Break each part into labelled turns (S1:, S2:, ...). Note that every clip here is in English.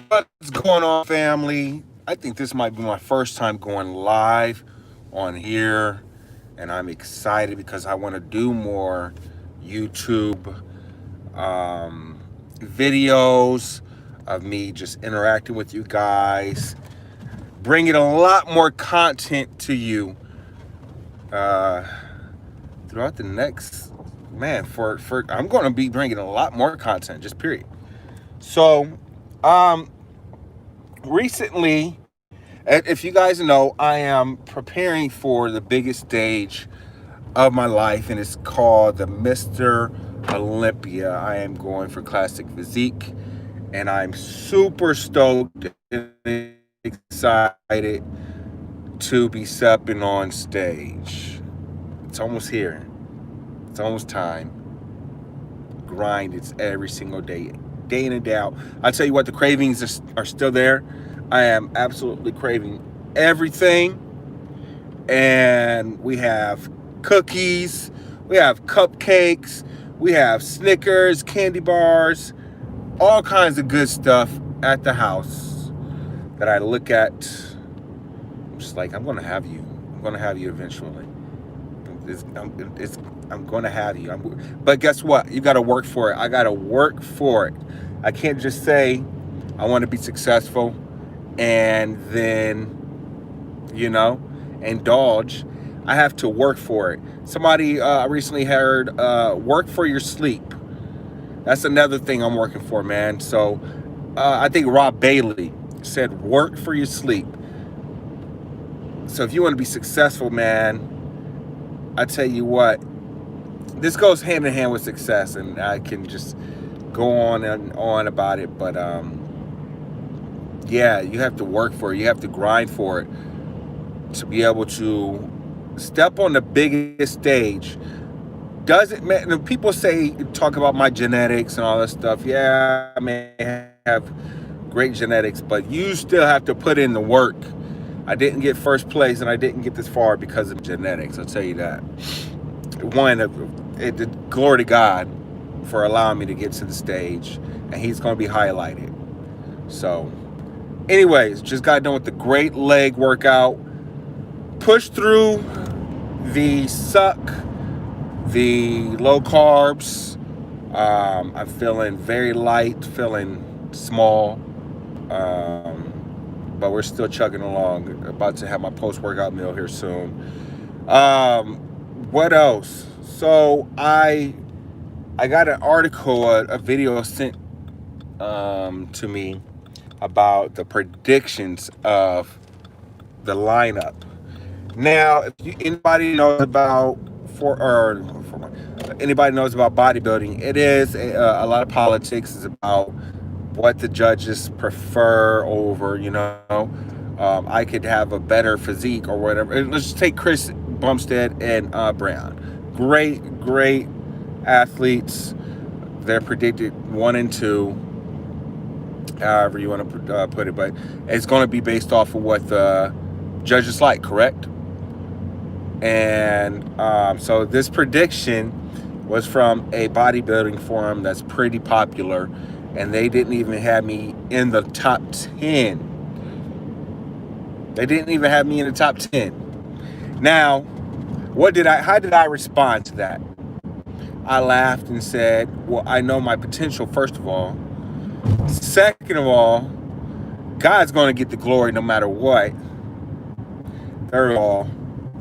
S1: What's going on, family? I think this might be my first time going live on here, and I'm excited because I want to do more YouTube videos of me just interacting with you guys, bringing a lot more content to you uh, throughout the next for I'm going to be bringing a lot more content, just period. So, um, recently, if you guys know, I am preparing for the biggest stage of my life, and it's called the Mr. Olympia. I am going for classic physique, and I'm super stoked and excited to be stepping on stage. It's almost here. It's almost time. Grind. It's every single day, day in and day out. I tell you what, the cravings are still there. I am absolutely craving everything. And we have cookies, we have cupcakes, we have Snickers, candy bars, all kinds of good stuff at the house that I look at. I'm just like, I'm gonna have you. I'm gonna have you eventually. I'm gonna have you. But guess what? You gotta work for it. I gotta work for it. I can't just say I want to be successful and then, you know, indulge. I have to work for it. Somebody I recently heard, work for your sleep. That's another thing I'm working for, man. So I think Rob Bailey said, work for your sleep. So if you want to be successful, man, I tell you what, this goes hand in hand with success, and I can just go on and on about it. But yeah, you have to work for it. You have to grind for it to be able to step on the biggest stage. Doesn't matter. People talk about my genetics and all that stuff. Yeah, I may have great genetics, but you still have to put in the work. I didn't get first place, and I didn't get this far because of genetics. I'll tell you that. Glory to God for allowing me to get to the stage, and He's going to be highlighted. So, anyways, just got done with the great leg workout. Push through the suck, the low carbs. I'm feeling very light, feeling small, but we're still chugging along. About to have my post-workout meal here soon. What else? So I got an article, a video sent to me about the predictions of the lineup. Now, if anybody knows about anybody knows about bodybuilding, it is a lot of politics. It's about what the judges prefer over, I could have a better physique or whatever. Let's just take Chris Bumstead and Brown. Great athletes. They're predicted 1 and 2, however you want to put it, but it's going to be based off of what the judges like, correct? And so this prediction was from a bodybuilding forum that's pretty popular, and they didn't even have me in the top 10. They didn't even have me in the top 10. Now, how did I respond to that? I laughed and said, well, I know my potential, first of all. Second of all, God's going to get the glory no matter what. Third of all,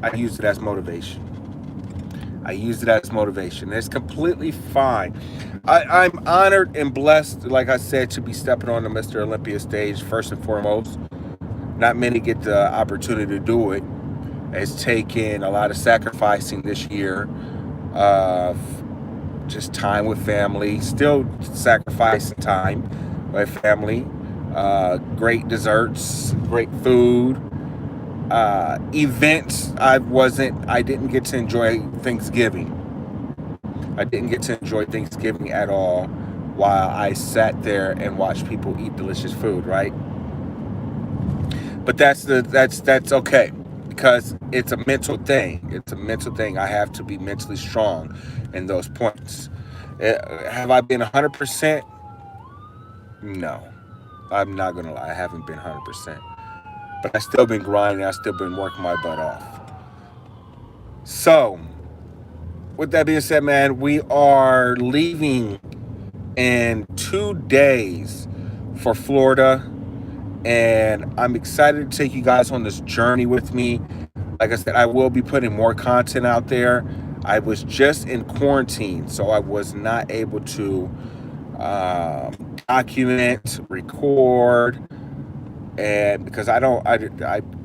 S1: I use it as motivation. It's completely fine. I'm honored and blessed, like I said, to be stepping on the Mr. Olympia stage, first and foremost. Not many get the opportunity to do it. It's taken a lot of sacrificing this year of just time with family, still sacrificing time with family, great desserts, great food, events. I didn't get to enjoy Thanksgiving. I didn't get to enjoy Thanksgiving at all while I sat there and watched people eat delicious food, right? But that's okay, because it's a mental thing. It's a mental thing. I have to be mentally strong in those points. Have I been 100%? No. I'm not gonna lie, I haven't been 100%, but I still been grinding. I still been working my butt off. So, with that being said, man, we are leaving in 2 days for Florida, and I'm excited to take you guys on this journey with me. Like I said, I will be putting more content out there. I was just in quarantine, so I was not able to document, record, and because I'm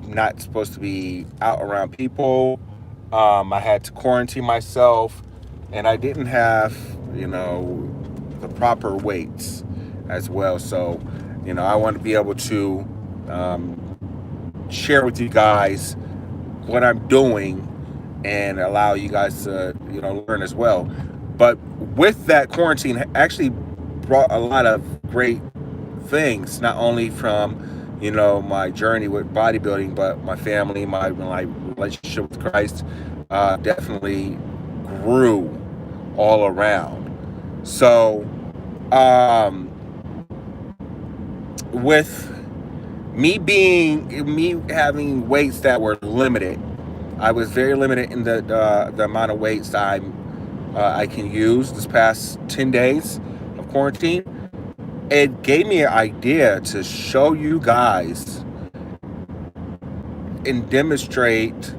S1: not supposed to be out around people. I had to quarantine myself, and I didn't have, the proper weights as well. So, I want to be able to share with you guys what I'm doing and allow you guys to, learn as well. But with that, quarantine actually brought a lot of great things, not only from, my journey with bodybuilding, but my family, my relationship with Christ definitely grew all around. So, um, with me having weights that were limited, I was very limited in the amount of weights I can use this past 10 days of quarantine. It gave me an idea to show you guys and demonstrate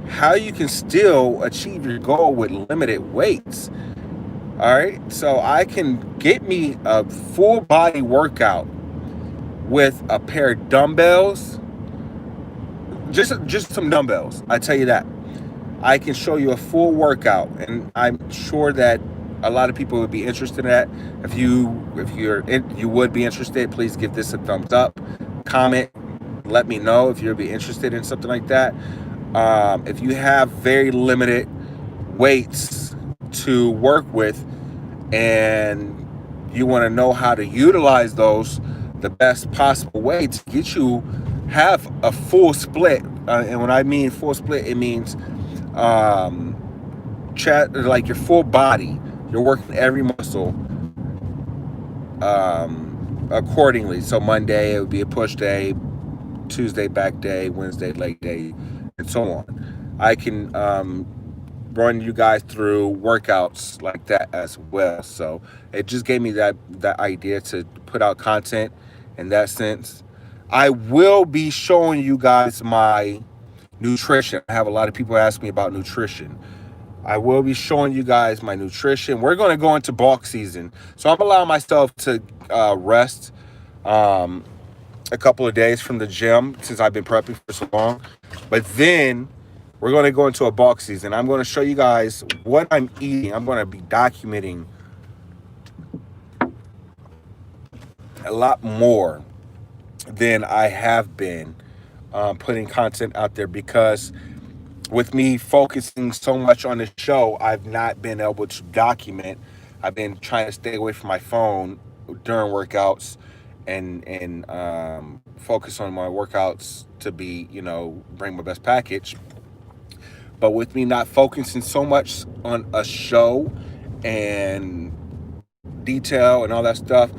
S1: how you can still achieve your goal with limited weights. All right, so I can get me a full body workout with a pair of dumbbells, just some dumbbells. I tell you that. I can show you a full workout, and I'm sure that a lot of people would be interested in that. You would be interested, please give this a thumbs up, comment, let me know if you'd be interested in something like that. If you have very limited weights to work with, and you want to know how to utilize those the best possible way to get you have a full split, and when I mean full split, it means like your full body. You're working every muscle accordingly. So Monday it would be a push day, Tuesday back day, Wednesday leg day, and so on. I can run you guys through workouts like that as well. So it just gave me that idea to put out content in that sense. I will be showing you guys my nutrition. I have a lot of people ask me about nutrition. I will be showing you guys my nutrition. We're going to go into bulk season. So I'm allowing myself to rest a couple of days from the gym since I've been prepping for so long. But then we're going to go into a bulk season. I'm going to show you guys what I'm eating. I'm going to be documenting a lot more than I have been putting content out there, because with me focusing so much on the show, I've not been able to document. I've been trying to stay away from my phone during workouts, and focus on my workouts to be, bring my best package. But with me not focusing so much on a show and detail and all that stuff,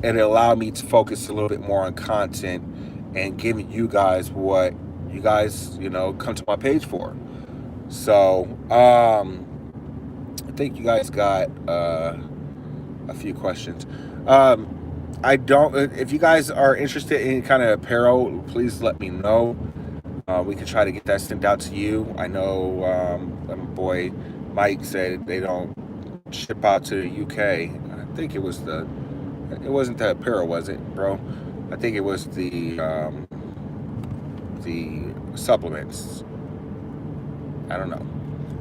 S1: it allowed me to focus a little bit more on content and giving you guys what you guys, come to my page for. So, I think you guys got a few questions. I don't. If you guys are interested in any kind of apparel, please let me know. We can try to get that sent out to you. I know my boy Mike said they don't ship out to the UK. I think it wasn't the apparel, was it, bro? I think it was the supplements. I don't know.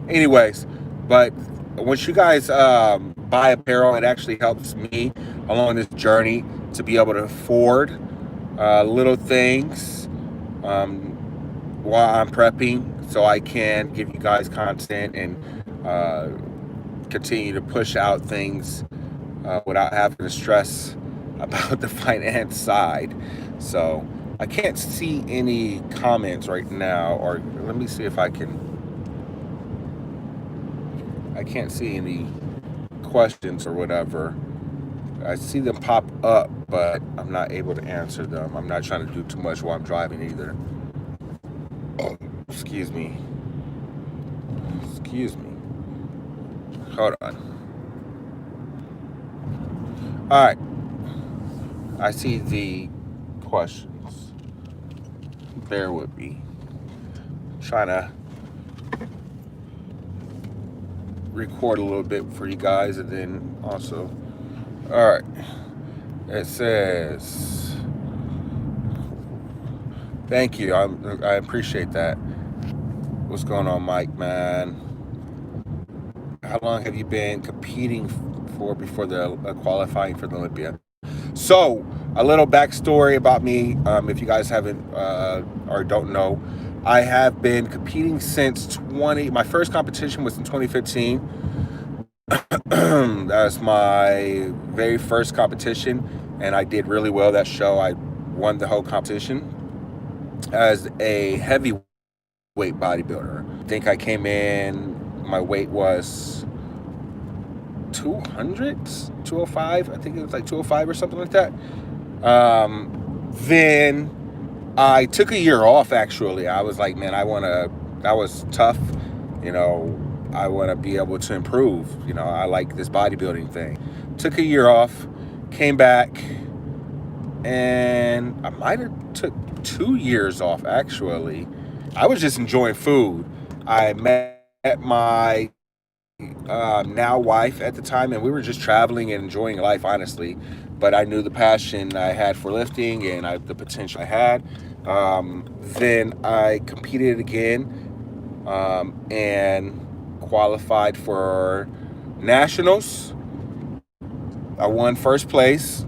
S1: Anyways, but once you guys buy apparel, it actually helps me along this journey to be able to afford little things while I'm prepping, so I can give you guys content and continue to push out things without having to stress about the finance side. So I can't see any comments right now, or let me see if I can't see any questions or whatever. I see them pop up, but I'm not able to answer them. I'm not trying to do too much while I'm driving either. Oh, excuse me. Excuse me. Hold on. All right. I see the questions. Bear with me. Trying to record a little bit for you guys, and then also, all right. It says, thank you. I appreciate that. What's going on, Mike, man? How long have you been competing for before the qualifying for the Olympia? So, a little backstory about me, if you guys haven't or don't know, I have been competing since my first competition was in 2015. That's my very first competition, and I did really well that show. I won the whole competition as a heavyweight bodybuilder. I think I came in, my weight was 205. I think it was like 205 or something like that. Then I took a year off, actually. I was like, man, that was tough. I want to be able to improve. I like this bodybuilding thing. Took a year off, came back, and I might have took 2 years off, actually. I was just enjoying food. I met my now wife at the time, and we were just traveling and enjoying life, honestly. But I knew the passion I had for lifting and the potential I had. Then I competed again and qualified for nationals. I won first place,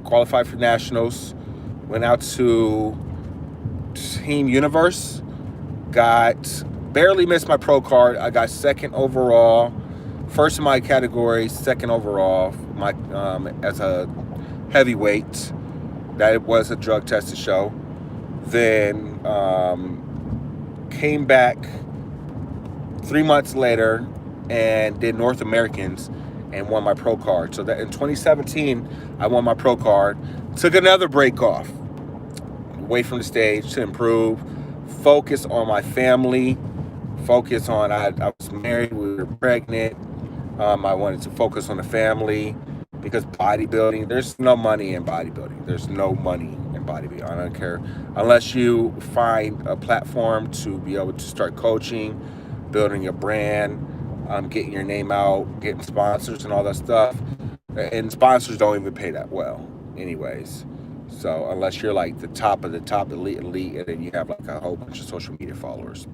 S1: qualified for nationals, went out to Team Universe, barely missed my pro card. I got second overall, first in my category, second overall, as a heavyweight. That was a drug tested show. Then came back 3 months later and did North Americans and won my pro card. So that in 2017, I won my pro card. Took another break off, away from the stage to improve, focus on my family, focus on, I was married, we were pregnant. I wanted to focus on the family, because bodybuilding, there's no money in bodybuilding. There's no money in bodybuilding. I don't care. Unless you find a platform to be able to start coaching, building a brand, getting your name out, getting sponsors and all that stuff. And sponsors don't even pay that well anyways. So unless you're like the top of the top, elite, and then you have like a whole bunch of social media followers.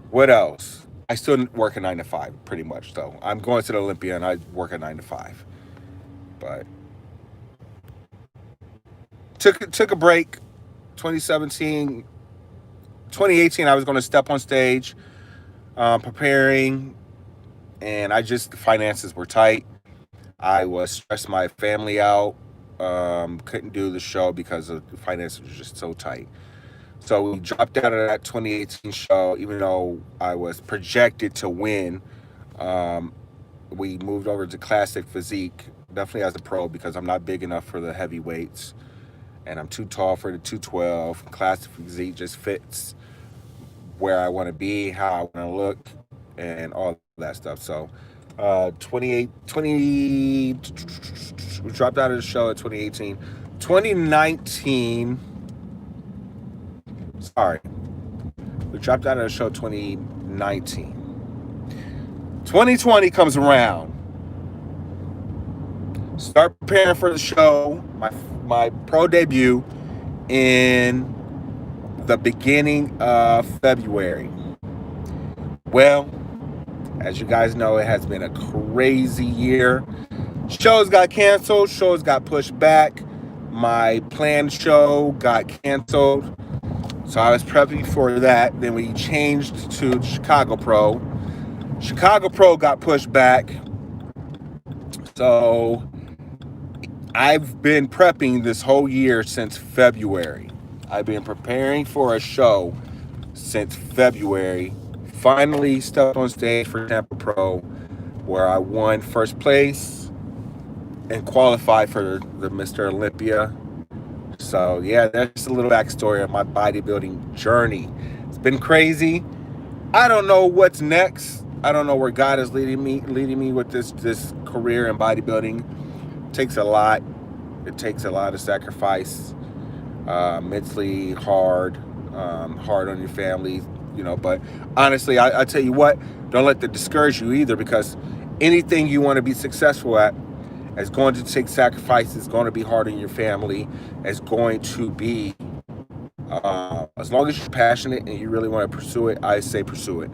S1: What else? I still work a 9 to 5 pretty much, though. I'm going to the Olympia and I work a 9 to 5. But took a break. 2017, 2018, I was going to step on stage, preparing, and finances were tight. I was stressed my family out. Couldn't do the show because the finances were just so tight. So we dropped out of that 2018 show, even though I was projected to win. We moved over to Classic Physique, definitely as a pro, because I'm not big enough for the heavyweights, and I'm too tall for the 212. Classic Physique just fits where I want to be, how I want to look, and all that stuff. So we dropped out of the show in 2018. 2019... Sorry. We dropped out of the show 2019. 2020 comes around. Start preparing for the show, my pro debut, in the beginning of February. Well, as you guys know, it has been a crazy year. Shows got canceled. Shows got pushed back. My planned show got canceled. So I was prepping for that. Then we changed to Chicago Pro. Chicago Pro got pushed back. So I've been prepping this whole year since February. I've been preparing for a show since February. Finally stepped on stage for Tampa Pro. where I won first place and qualified for the Mr. Olympia. So yeah, that's a little backstory of my bodybuilding journey. It's been crazy. I don't know what's next. I don't know where God is leading me with this career in bodybuilding. It takes a lot. It takes a lot of sacrifice, mentally hard on your family, But honestly, I tell you what, don't let that discourage you either, because anything you want to be successful at is going to take sacrifice. It's going to be hard on your family. It's going to be, as long as you're passionate and you really want to pursue it, I say pursue it.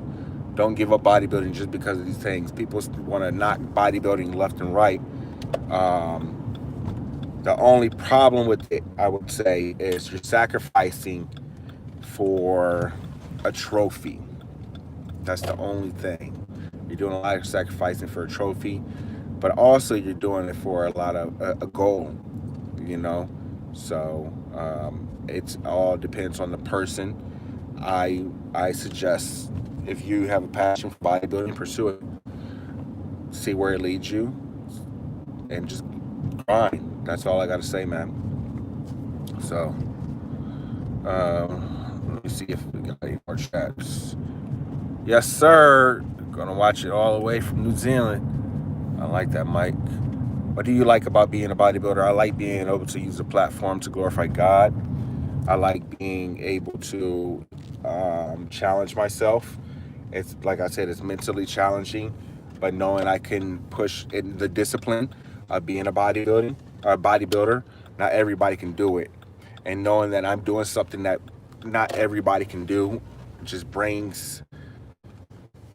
S1: Don't give up bodybuilding just because of these things. People want to knock bodybuilding left and right. The only problem with it, I would say, is you're sacrificing for a trophy. That's the only thing. You're doing a lot of sacrificing for a trophy, but also you're doing it for a lot of a goal, you know. So it's all depends on the person. I suggest, if you have a passion for bodybuilding, pursue it. See where it leads you, and just grind. That's all I got to say, man. So let me see if we got any more chats. Yes, sir. Gonna watch it all the way from New Zealand. I like that, Mike. What do you like about being a bodybuilder? I like being able to use a platform to glorify God. I like being able to challenge myself. It's like I said, it's mentally challenging, but knowing I can push in the discipline of being a bodybuilder, not everybody can do it, and knowing that I'm doing something that not everybody can do, just brings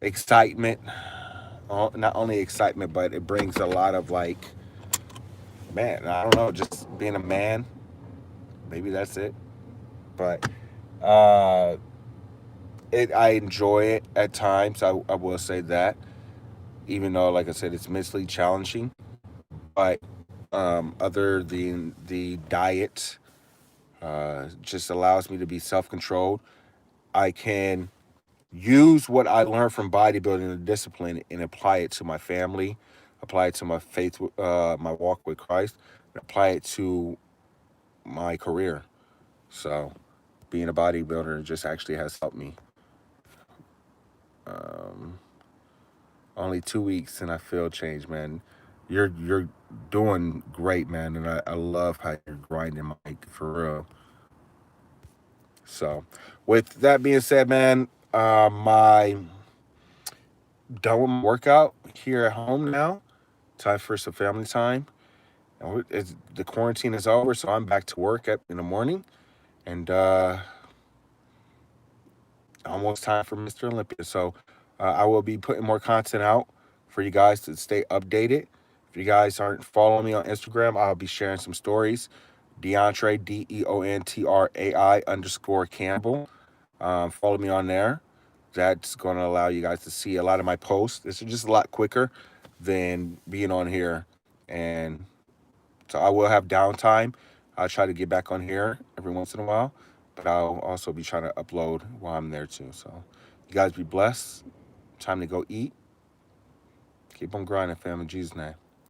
S1: excitement. Not only excitement, but it brings a lot of, like, man, I don't know, just being a man. Maybe that's it. But uh, I enjoy it at times. I will say that, even though, like I said, it's mentally challenging. But other than the diet, just allows me to be self-controlled. I can use what I learned from bodybuilding and discipline and apply it to my family, apply it to my faith, my walk with Christ, and apply it to my career. So being a bodybuilder just actually has helped me. Um, Only 2 weeks and I feel change, man. You're doing great, man, and I love how you're grinding, Mike, for real. So, with that being said, man, my done with my workout here at home now. Time for some family time. And the quarantine is over, so I'm back to work in the morning, and almost time for Mr. Olympia. So I will be putting more content out for you guys to stay updated. If you guys aren't following me on Instagram, I'll be sharing some stories. Deontray, DEONTRAI_Campbell. Follow me on there. That's going to allow you guys to see a lot of my posts. It's just a lot quicker than being on here. And so I will have downtime. I'll try to get back on here every once in a while, but I'll also be trying to upload while I'm there too. So you guys be blessed. Time to go eat. Keep on grinding, fam, in Jesus' name.